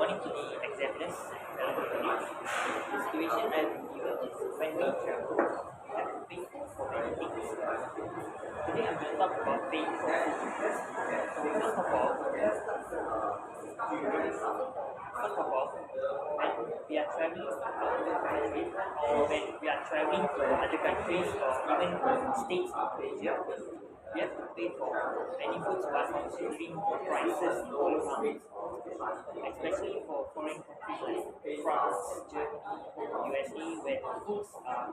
According to the examiners, the situation that we given is when we travel, we have to pay for many things. Today I'm going to talk about paying for food. First of all, when we are traveling out of the country or when we are traveling to other countries or even states in Malaysia, we have to pay for many foods while considering the prices all around, especially for foreign countries like France, Germany, USA, where the foods are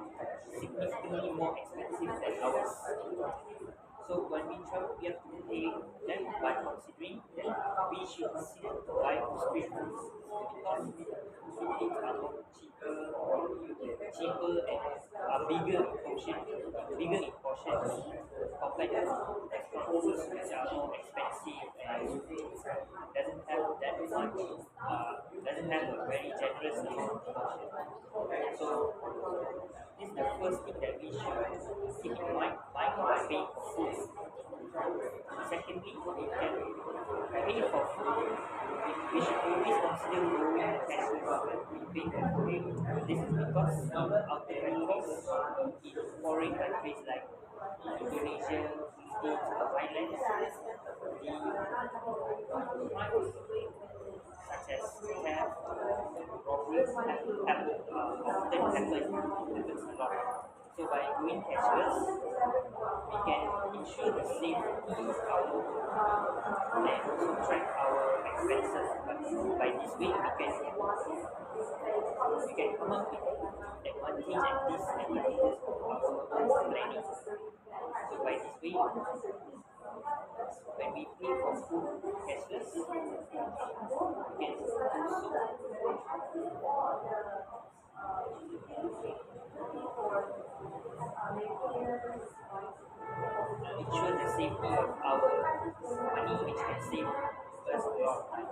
significantly more expensive than ours. So when we travel, we have to pay them by considering that we should consider to buy street foods because street foods are more cheaper and are bigger in portion compared to restaurant foods which are more expensive and doesn't have that much, doesn't have a very generous amount of portion. So this is the first thing that we should keep in mind while paying for food. Secondly, we can pay for food. We should always consider going cashless when we pay for food. This is because in other countries, in foreign countries like Indonesia, Philippines, or Thailand, the crimes such as theft, robberies often happens a lot. So by going cashless, we can ensure the safety of our and also track our expenses. But by this way, we can come up with advantage and disadvantages of our planning. So by this way, when we pay for food cashless, we can also ensure the safety of our money, which can save us a lot of time.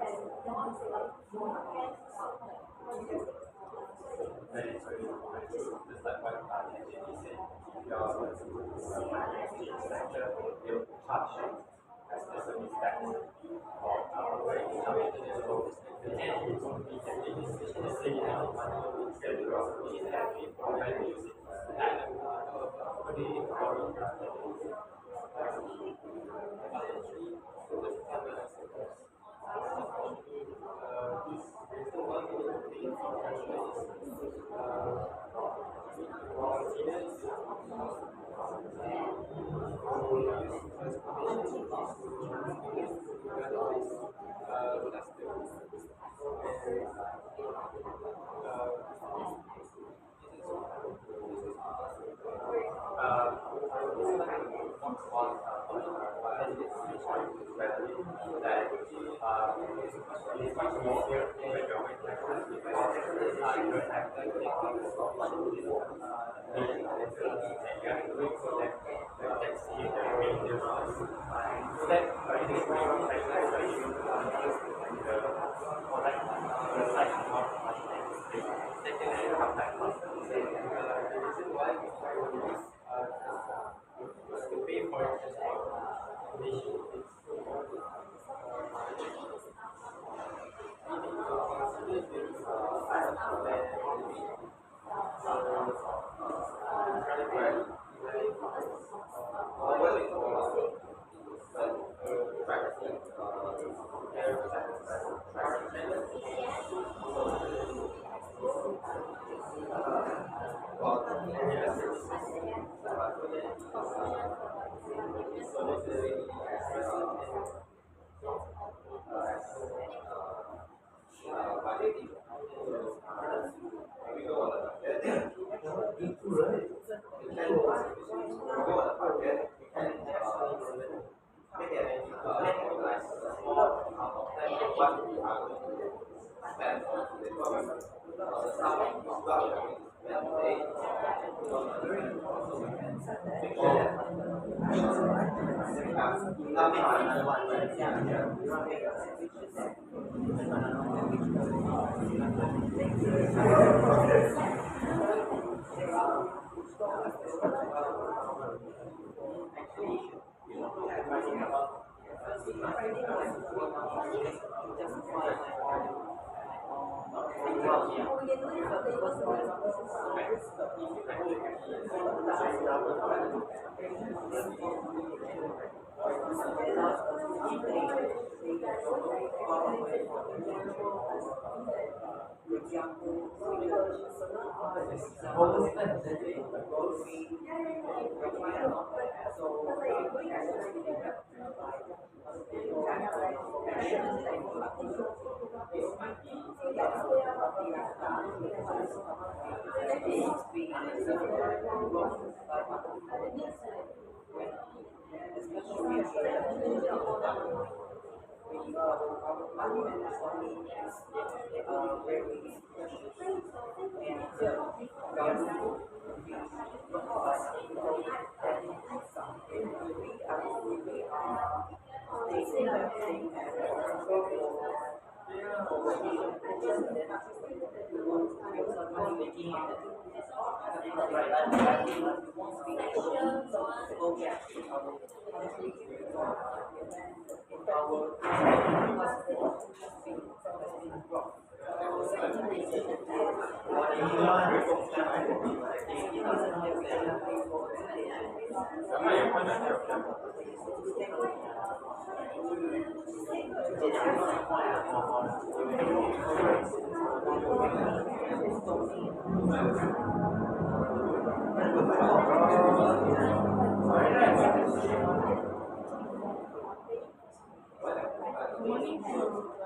Morning to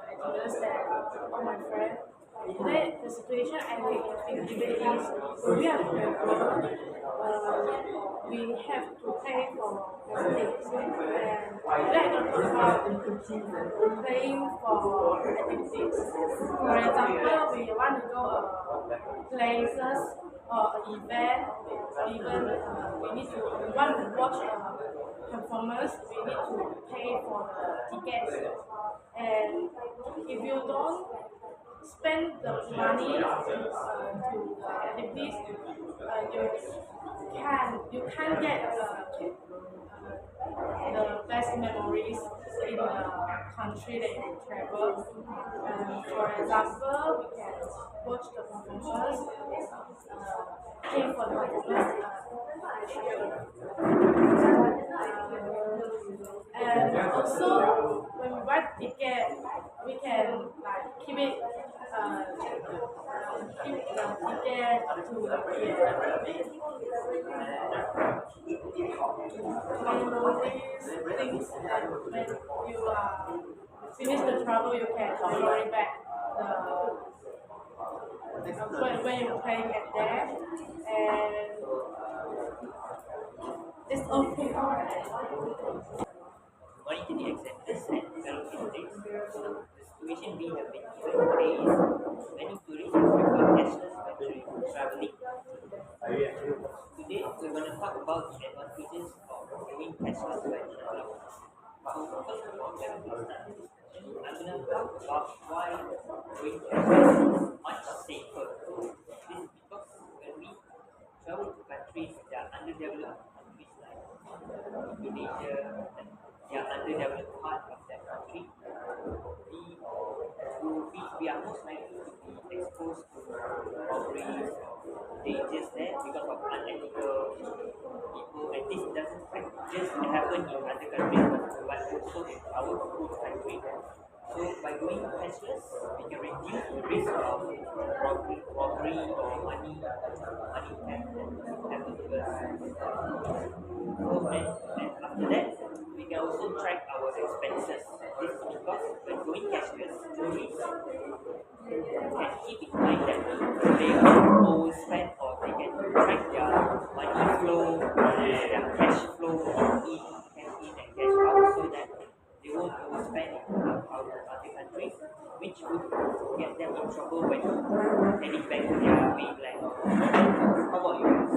activists that all my friends. Today, the situation I think in Tibet is we are poor. We have to pay for things, and that is about paying for activities. For example, we want to go places or event, even we need to we want to watch performance, we need to pay for the tickets. And if you don't spend the money to activities, you can't get the best memories in the country that you travel. For example, we can watch the performance, pay for the performance, and also when we buy ticket, we can like keep it, keep the ticket to things that when you finish the travel, you can carry back when you're playing at there, and it's okay. According to the examples and fellow candidates, the situation we have been given today is many tourists prefer cashless when traveling. Today we're going to talk about the advantages of doing cashless when traveling. So first of all, when we start this discussion, I'm going to talk about why doing cashless is much safer. This is because when we travel to countries that are underdeveloped countries like Indonesia, and they are underdeveloped part of that country, we are most likely to be exposed to robberies or dangers there because of unethical people, and this doesn't just happen in other countries but also in our own country. So by going cashless, we can reduce the risk of robbery or money theft that happen to us. So and after that, we can also track our expenses. This is because when going cashless, tourists can keep in mind that they are overspend, or they can track their money flow, their cash flow in and cash out, so that they won't overspend in other countries, which would get them in trouble when heading back to their mainland. How about you guys?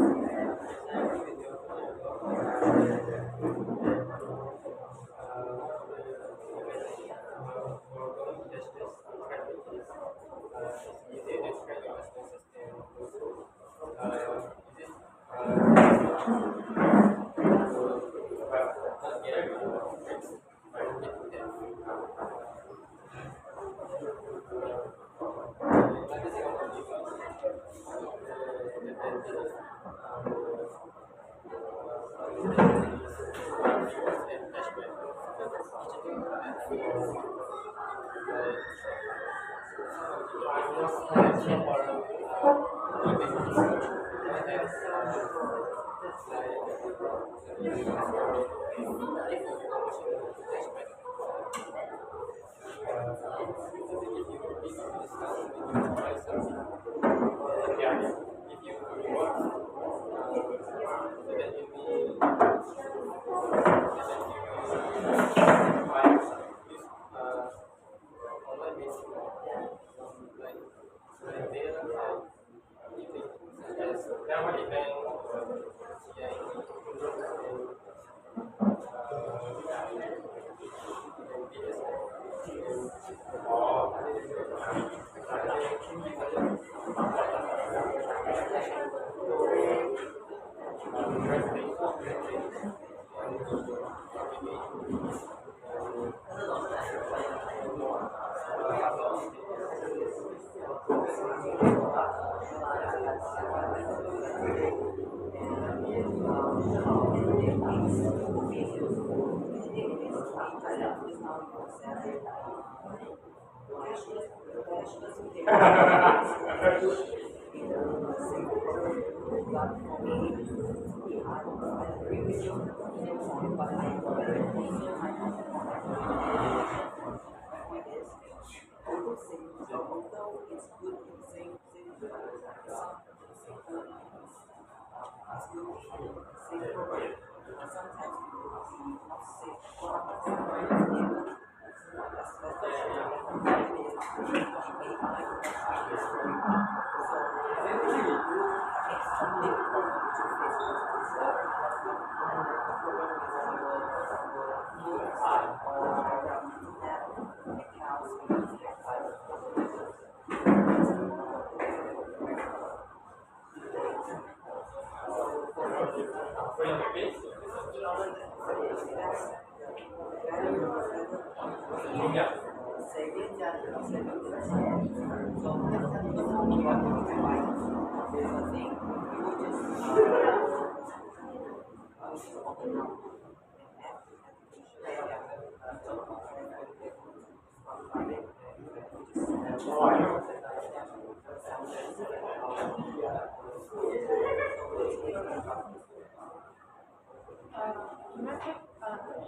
In my case,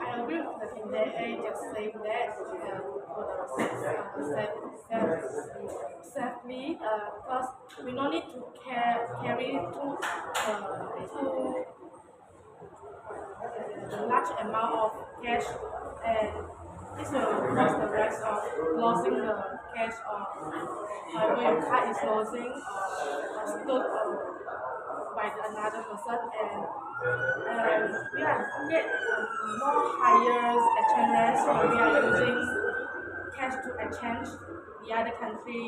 I agree with the thing that I just saying that safely because we don't need to carry too large amount of cash and this will cause the risk of losing the cash or when your card is losing or stolen by another person and we are get more higher exchange rates when we are using cash to exchange the other country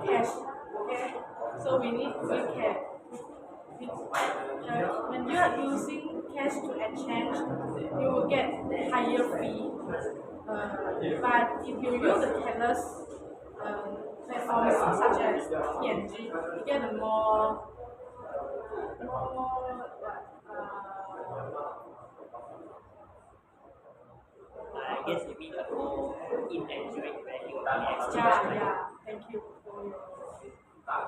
cash. Okay, so we can when you are using cash to exchange, you will get higher fee. But if you use the cashless platforms such as PNG, you get a I guess you mean a more inaccurate value of the exchange yeah, rate. yeah. Thank you for your.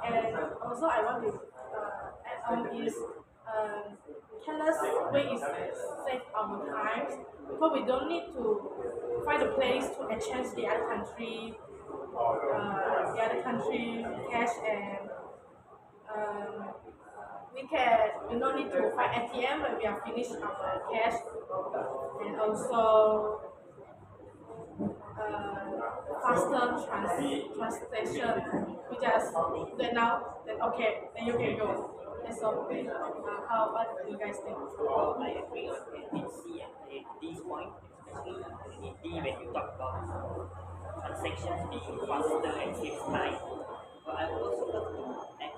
And also, I want to add on is cashless way is save our times because we don't need to find a place to exchange the other country cash and we don't need to find ATM when we are finished our cash and also faster transaction. We just then now, then okay, then you can go. That's all. How what do you guys think? Well, I agree on in C and in D's point, especially in D when you talk about transactions being faster and saves time. But I would also love to add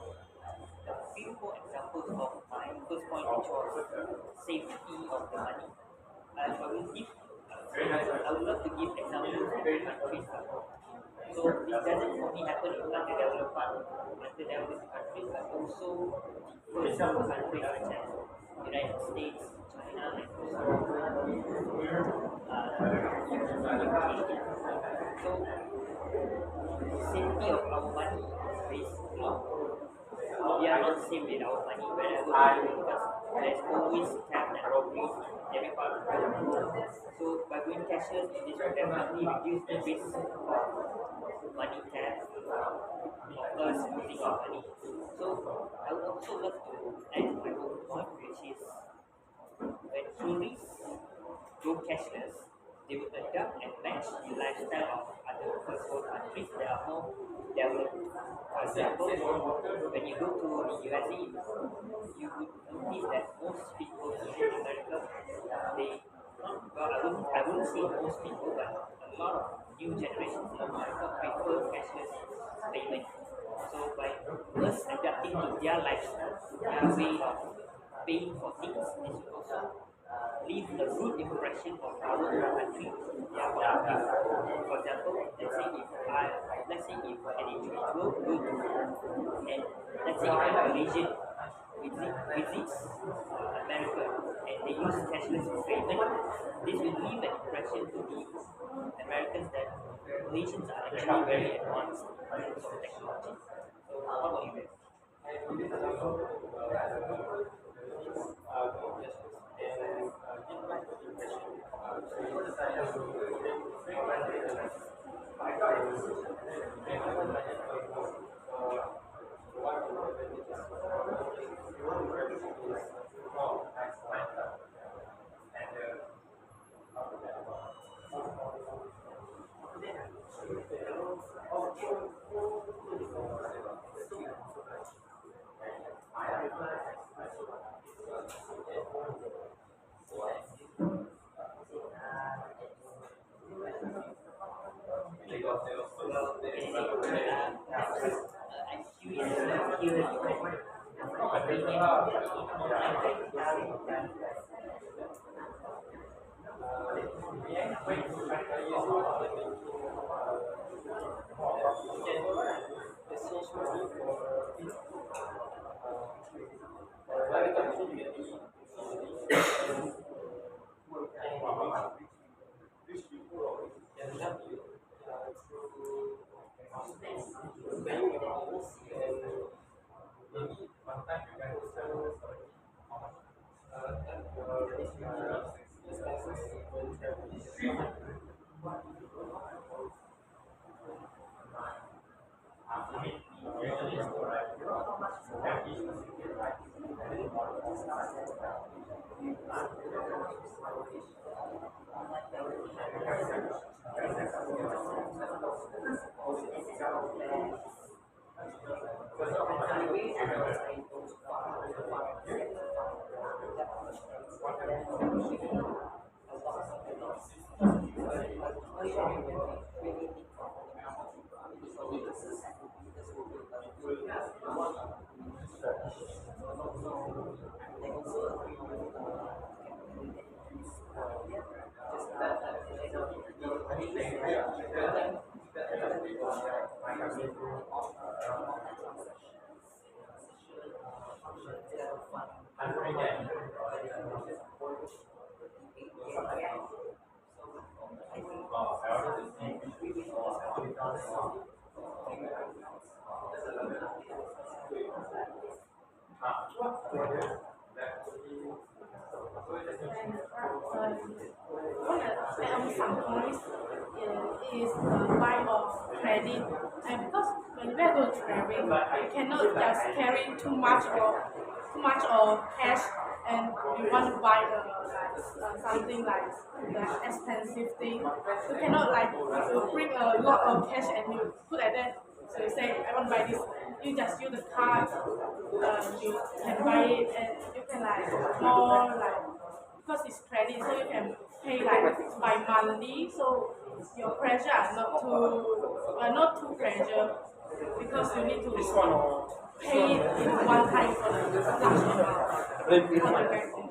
a few more examples of my first point, which was safety of the money. I would love to give examples of countries. So this doesn't only happen in underdeveloped under developing countries, but also the first countries such as United States, China, and also UK. So safety of our money is basically we are not safe with our money wherever we go because there's always theft and robberies in every part of the world. So by going cashless, this will definitely reduce the risk of money theft, of us losing our money. So I would also love to add my own point, which is when tourists go cashless, they will adapt and match the lifestyle of other first world countries that are more developed. For example, when you go to the USA, you would notice that most people in America, they I wouldn't say most people, but a lot of new generations in America prefer cashless payment. So by us adapting to their lifestyle, their way of paying for things, this will also leave a good impression of our country. Yeah, for example, let's say if an individual go to and let's say if a Malaysian visits America and they use cashless payment, this will leave an impression to the Americans that Malaysians are actually very advanced in terms of technology. So how about you guys? Well, I'm curious to hear your opinion. Some points is the buy of credit, and because when we are going traveling, you cannot just carry too much of cash, and you want to buy something like the expensive thing. You cannot like you bring a lot of cash and you put at that. So you say I want to buy this. You just use the card. You can buy it, and you can like more like because it's credit, so you can pay like by monthly, so your pressure are not too pressure because you need to pay it in one time for the large amount. What do you guys think?